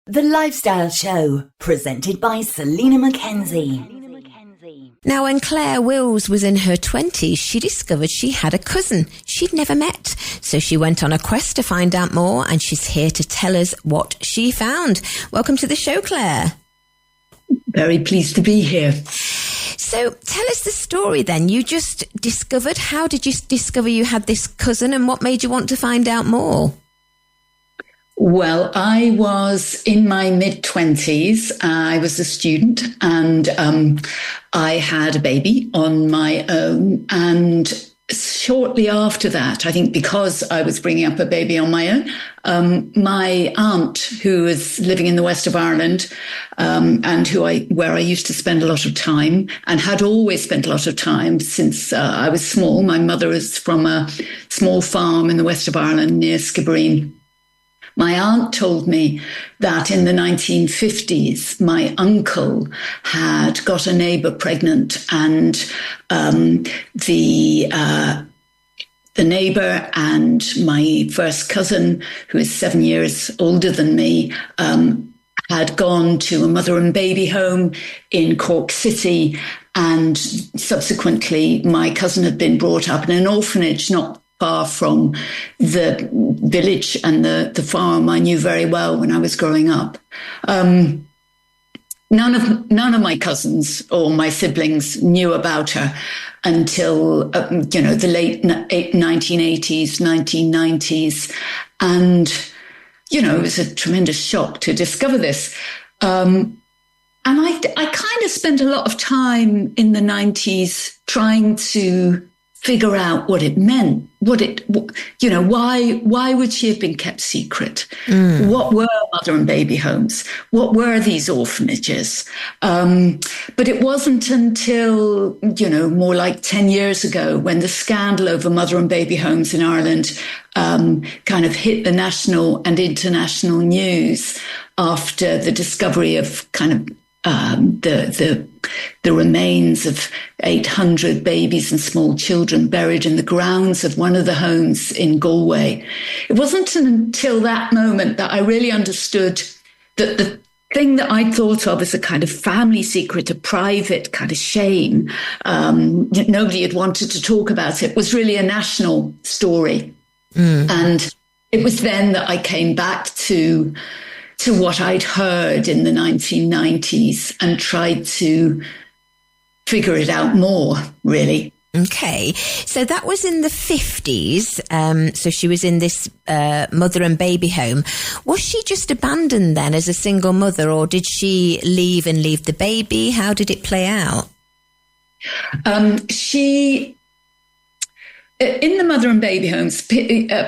The Lifestyle Show, presented by Selina MacKenzie. Now, when Claire Wills was in her 20s, she discovered she had a cousin she'd never met. So she went on a quest to find out more, and she's here to tell us what she found. Welcome to the show, Claire. Very pleased to be here. So tell us the story then. You just discovered, how did you discover you had this cousin, and what made you want to find out more? Well, I was in my mid-20s. I was a student, and I had a baby on my own. And shortly after that, I think because I was bringing up a baby on my own, my aunt, who was living in the west of Ireland, and where I used to spend a lot of time and had always spent a lot of time since I was small. My mother was from a small farm in the west of Ireland near Skibbereen. My aunt told me that in the 1950s, my uncle had got a neighbour pregnant, and the neighbour and my first cousin, who is 7 years older than me, had gone to a mother and baby home in Cork City, and subsequently my cousin had been brought up in an orphanage not far from the village and the farm I knew very well when I was growing up. None of my cousins or my siblings knew about her until the late 1980s, 1990s, and it was a tremendous shock to discover this. And I kind of spent a lot of time in the 90s trying to figure out what it meant, why would she have been kept secret? What were mother and baby homes? What were these orphanages? But it wasn't until, more like 10 years ago, when the scandal over mother and baby homes in Ireland kind of hit the national and international news after the discovery of kind of the remains of 800 babies and small children buried in the grounds of one of the homes in Galway. It wasn't until that moment that I really understood that the thing that I thought of as a kind of family secret, a private kind of shame, nobody had wanted to talk about it, was really a national story. And it was then that I came back to what I'd heard in the 1990s and tried to figure it out more, really. Okay, so that was in the 50s, so she was in this mother and baby home. Was she just abandoned then as a single mother, or did she leave the baby? How did it play out? In the mother and baby homes,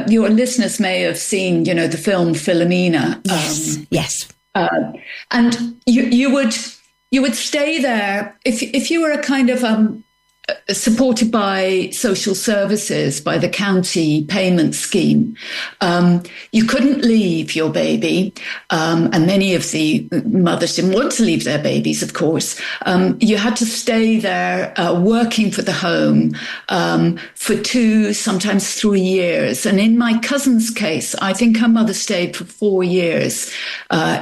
your listeners may have seen, the film Philomena. Yes. And you would stay there if you were a kind of supported by social services, by the county payment scheme. You couldn't leave your baby, and many of the mothers didn't want to leave their babies, of course. You had to stay there working for the home for 2, sometimes 3 years. And in my cousin's case, I think her mother stayed for 4 years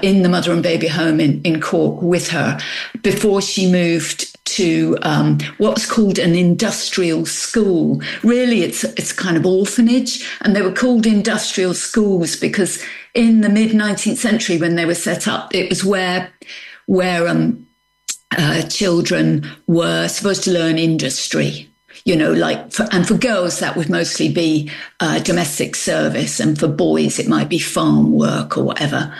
in the mother and baby home in Cork with her before she moved to what's called an industrial school. Really, it's kind of orphanage, and they were called industrial schools because in the mid-19th century, when they were set up, it was where children were supposed to learn industry. And for girls, that would mostly be domestic service, and for boys, it might be farm work or whatever.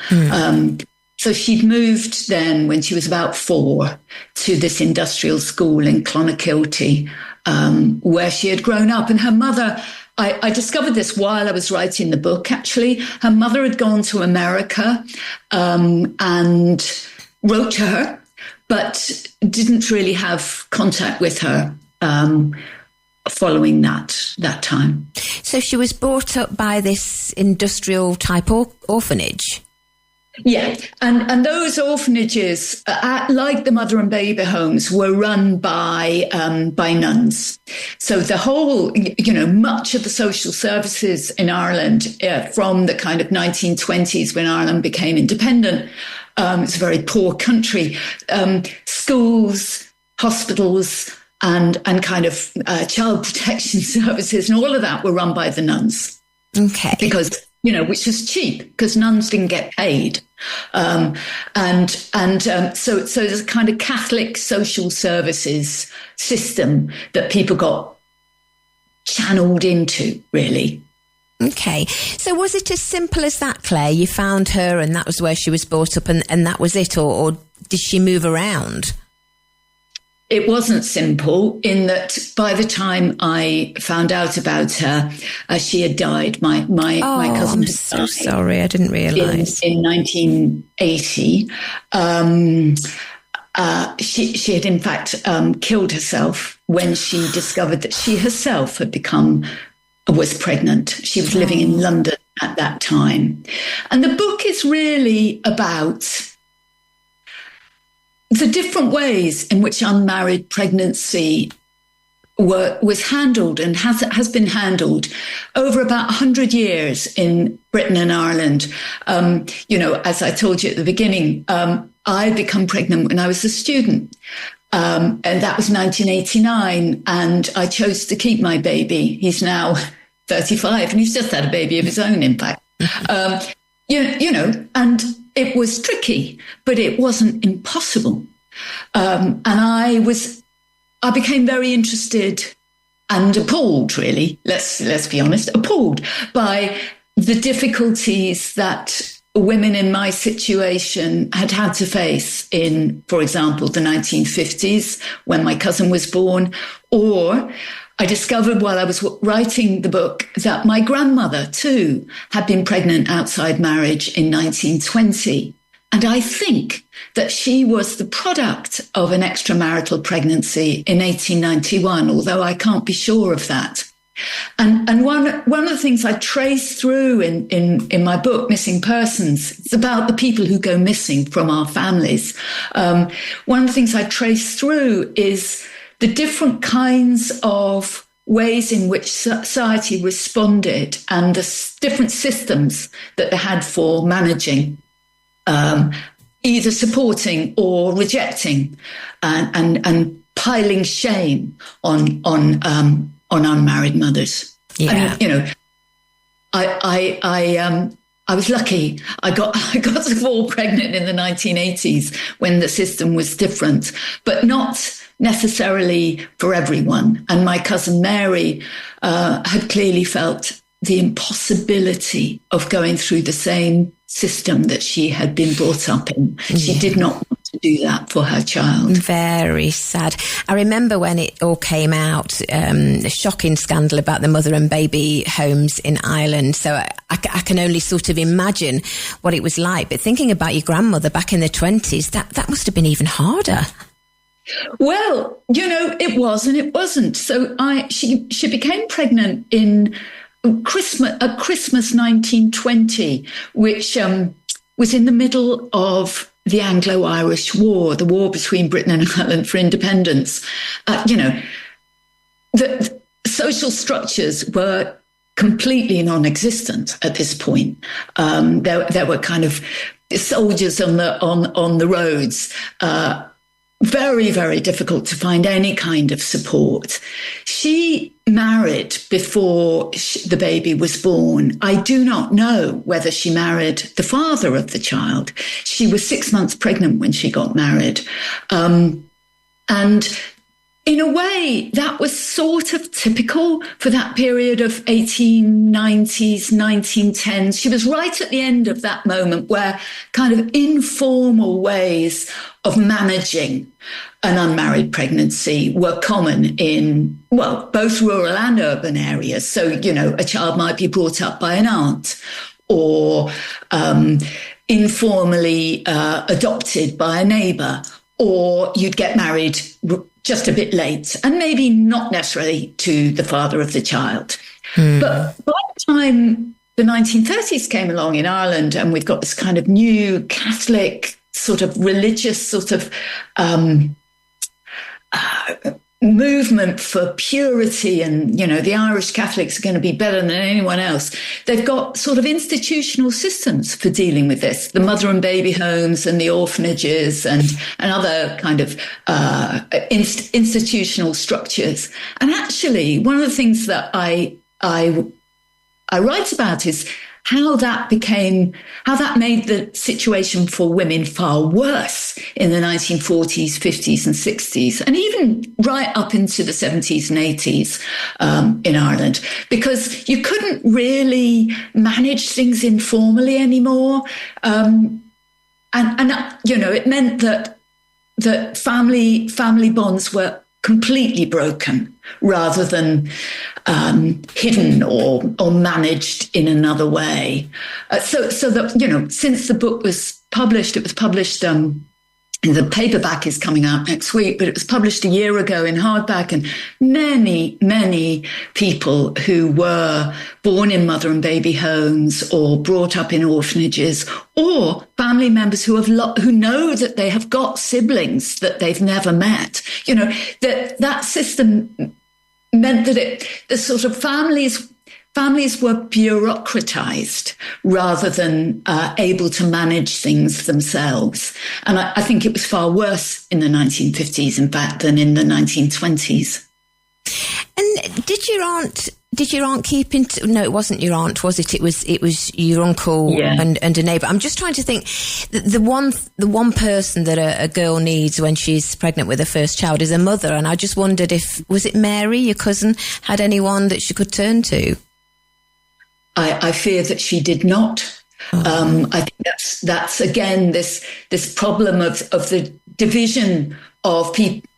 So she'd moved then, when she was about 4, to this industrial school in Clonakilty, where she had grown up. And her mother, I discovered this while I was writing the book, actually. Her mother had gone to America and wrote to her, but didn't really have contact with her following that time. So she was brought up by this industrial type orphanage? Yeah, and those orphanages, like the mother and baby homes, were run by nuns. So the whole, much of the social services in Ireland from the kind of 1920s when Ireland became independent, it's a very poor country. Schools, hospitals, and kind of child protection services, and all of that were run by the nuns. Okay, because which was cheap because nuns didn't get paid. So there's a kind of Catholic social services system that people got channeled into, really. Okay. So was it as simple as that, Claire? You found her and that was where she was brought up and that was it? Or did she move around? It wasn't simple in that by the time I found out about her, she had died. My cousin I'm had so died. Sorry, I didn't realise. In 1980. She had in fact killed herself when she discovered that she herself was pregnant. She was living in London at that time. And the book is really about the different ways in which unmarried pregnancy was handled and has been handled over about 100 years in Britain and Ireland. As I told you at the beginning, I became pregnant when I was a student. And that was 1989. And I chose to keep my baby. He's now 35 and he's just had a baby of his own, in fact. And it was tricky, but it wasn't impossible. And I became very interested and appalled, really, let's be honest, appalled by the difficulties that women in my situation had to face in, for example, the 1950s when my cousin was born. Or I discovered while I was writing the book that my grandmother, too, had been pregnant outside marriage in 1920. And I think that she was the product of an extramarital pregnancy in 1891, although I can't be sure of that. And one of the things I trace through in my book, Missing Persons, it's about the people who go missing from our families. One of the things I trace through is the different kinds of ways in which society responded and the different systems that they had for managing, either supporting or rejecting, and piling shame on unmarried mothers. Yeah. I was lucky. I got to fall pregnant in the 1980s when the system was different, but not necessarily for everyone. And my cousin Mary had clearly felt the impossibility of going through the same system that she had been brought up in. She did not want to do that for her child. Very sad. I remember when it all came out, a shocking scandal about the mother and baby homes in Ireland. So I can only sort of imagine what it was like. But thinking about your grandmother back in the 20s, that must have been even harder. Well, it was and it wasn't. So she became pregnant in Christmas 1920, which was in the middle of the Anglo-Irish War, the war between Britain and Ireland for independence. The social structures were completely non-existent at this point. There were kind of soldiers on the roads. Very, very difficult to find any kind of support. She married before the baby was born. I do not know whether she married the father of the child. She was 6 months pregnant when she got married. And in a way, that was sort of typical for that period of 1890s, 1910s. She was right at the end of that moment where kind of informal ways of managing an unmarried pregnancy were common in, well, both rural and urban areas. So, a child might be brought up by an aunt or informally adopted by a neighbour, or you'd get married just a bit late and maybe not necessarily to the father of the child. But by the time the 1930s came along in Ireland, and we've got this kind of new Catholic sort of religious sort of movement for purity, and the Irish Catholics are going to be better than anyone else. They've got sort of institutional systems for dealing with this, the mother and baby homes and the orphanages and other kind of institutional structures. And actually, one of the things that I write about is how that made the situation for women far worse in the 1940s, 50s and 60s, and even right up into the 70s and 80s in Ireland, because you couldn't really manage things informally anymore. And it meant that family bonds were completely broken rather than hidden or managed in another way. So that, since the book was published, it was published, the paperback is coming out next week, but it was published a year ago in hardback, and many, many people who were born in mother and baby homes or brought up in orphanages, or family members who know that they have got siblings that they've never met, that system meant that the sort of families were bureaucratized rather than able to manage things themselves. And I think it was far worse in the 1950s, in fact, than in the 1920s. And did your aunt keep in? No, it wasn't your aunt, was it? It was your uncle and a neighbour. I'm just trying to think. The one person that a girl needs when she's pregnant with her first child is a mother. And I just wondered was it Mary, your cousin, had anyone that she could turn to? I fear that she did not. I think that's again this problem of the division of people.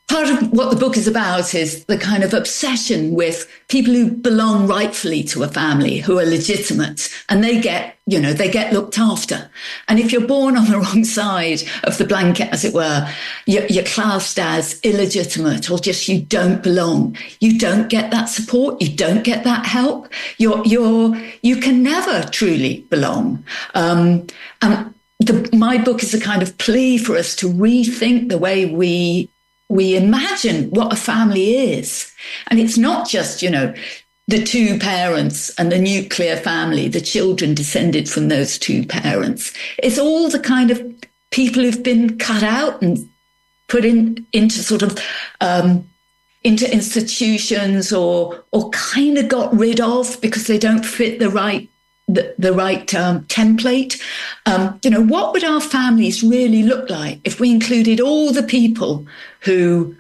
Part of what the book is about is the kind of obsession with people who belong rightfully to a family, who are legitimate, and they get looked after. And if you're born on the wrong side of the blanket, as it were, you're classed as illegitimate, or just you don't belong. You don't get that support. You don't get that help. You can never truly belong. My book is a kind of plea for us to rethink the way we imagine what a family is. And it's not just, the two parents and the nuclear family, the children descended from those two parents. It's all the kind of people who've been cut out and put into sort of, into institutions or kind of got rid of because they don't fit the right template. What would our families really look like if we included all the people who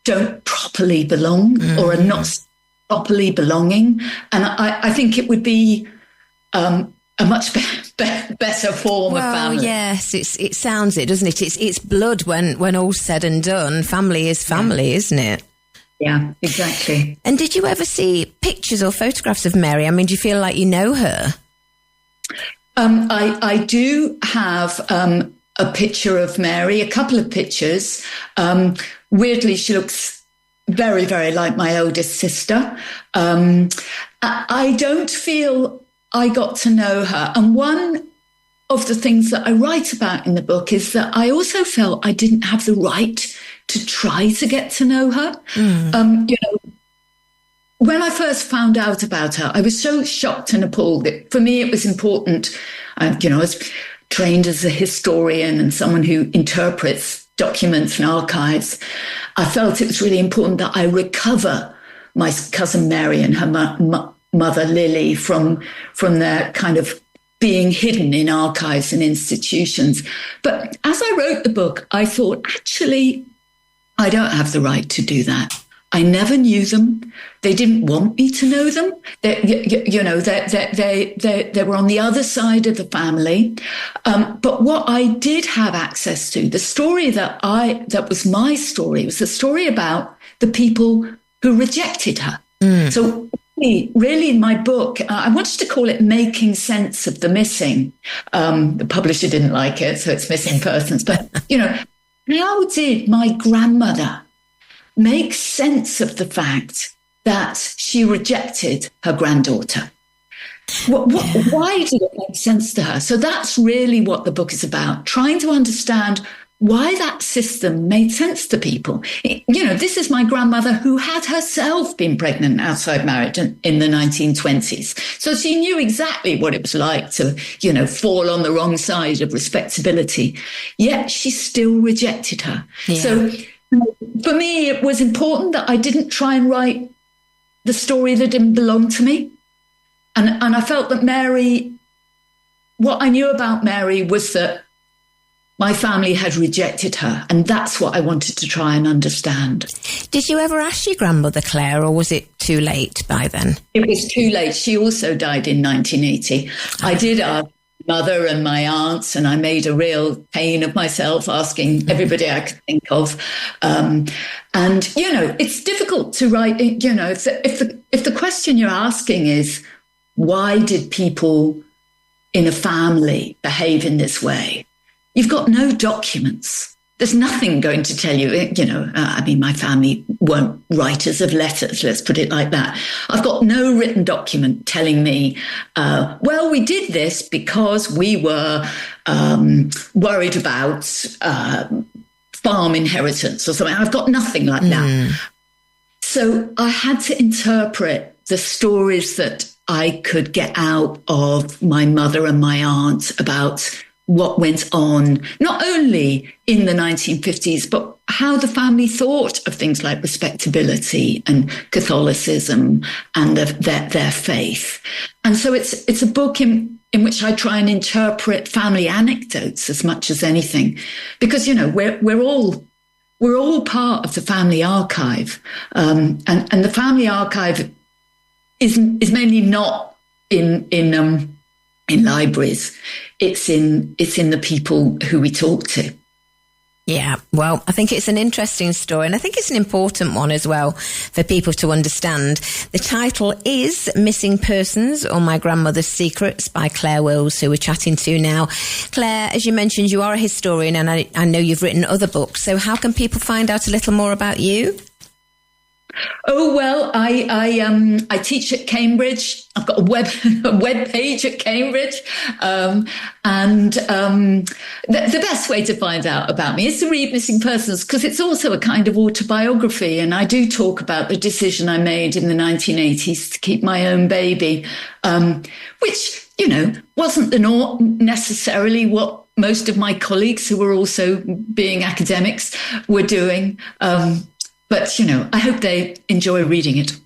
don't properly belong or are not properly belonging? And I think it would be a much better form of family. Yes, it sounds it, doesn't it? It's blood when all's said and done. Family is family, isn't it? Yeah, exactly. And did you ever see pictures or photographs of Mary? I mean, do you feel like you know her? I do have a picture of Mary, a couple of pictures. Weirdly, she looks very, very like my oldest sister. I don't feel I got to know her. And one of the things that I write about in the book is that I also felt I didn't have the right to try to get to know her. When I first found out about her, I was so shocked and appalled that for me it was important. I was trained as a historian and someone who interprets documents and archives. I felt it was really important that I recover my cousin Mary and her mother Lily from their kind of being hidden in archives and institutions. But as I wrote the book, I thought, actually, I don't have the right to do that. I never knew them. They didn't want me to know them. They were on the other side of the family. But what I did have access to, the story that was my story, was the story about the people who rejected her. So really in my book, I wanted to call it Making Sense of the Missing. The publisher didn't like it, so it's Missing Persons. But, how did my grandmother make sense of the fact that she rejected her granddaughter? Why did it make sense to her? So that's really what the book is about, trying to understand why that system made sense to people. This is my grandmother who had herself been pregnant outside marriage in the 1920s. So she knew exactly what it was like to, fall on the wrong side of respectability. Yet she still rejected her. Yeah. So for me, it was important that I didn't try and write the story that didn't belong to me. And I felt that Mary, what I knew about Mary was that my family had rejected her, and that's what I wanted to try and understand. Did you ever ask your grandmother, Claire, or was it too late by then? It was too late. She also died in 1980. I did ask my mother and my aunts, and I made a real pain of myself asking everybody I could think of. And, it's difficult to write, if the question you're asking is, why did people in a family behave in this way? You've got no documents. There's nothing going to tell you, my family weren't writers of letters, let's put it like that. I've got no written document telling me, we did this because we were worried about farm inheritance or something. I've got nothing like that. So I had to interpret the stories that I could get out of my mother and my aunt about what went on, not only in the 1950s, but how the family thought of things like respectability and Catholicism and their faith. And so it's a book in which I try and interpret family anecdotes as much as anything, because, we're all part of the family archive. And the family archive is mainly not in libraries. It's in the people who we talk to. Yeah, well, I think it's an interesting story, and I think it's an important one as well for people to understand. The title is Missing Persons or My Grandmother's Secrets by Clair Wills, who we're chatting to now. Claire, as you mentioned, you are a historian, and I know you've written other books. So how can people find out a little more about you? Oh, well, I teach at Cambridge. I've got a web page at Cambridge. The best way to find out about me is to read Missing Persons, because it's also a kind of autobiography. And I do talk about the decision I made in the 1980s to keep my own baby, which, wasn't necessarily what most of my colleagues who were also being academics were doing. But, I hope they enjoy reading it.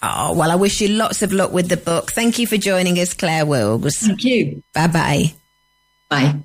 Oh, well, I wish you lots of luck with the book. Thank you for joining us, Clair Wills. Thank you. Bye-bye. Bye.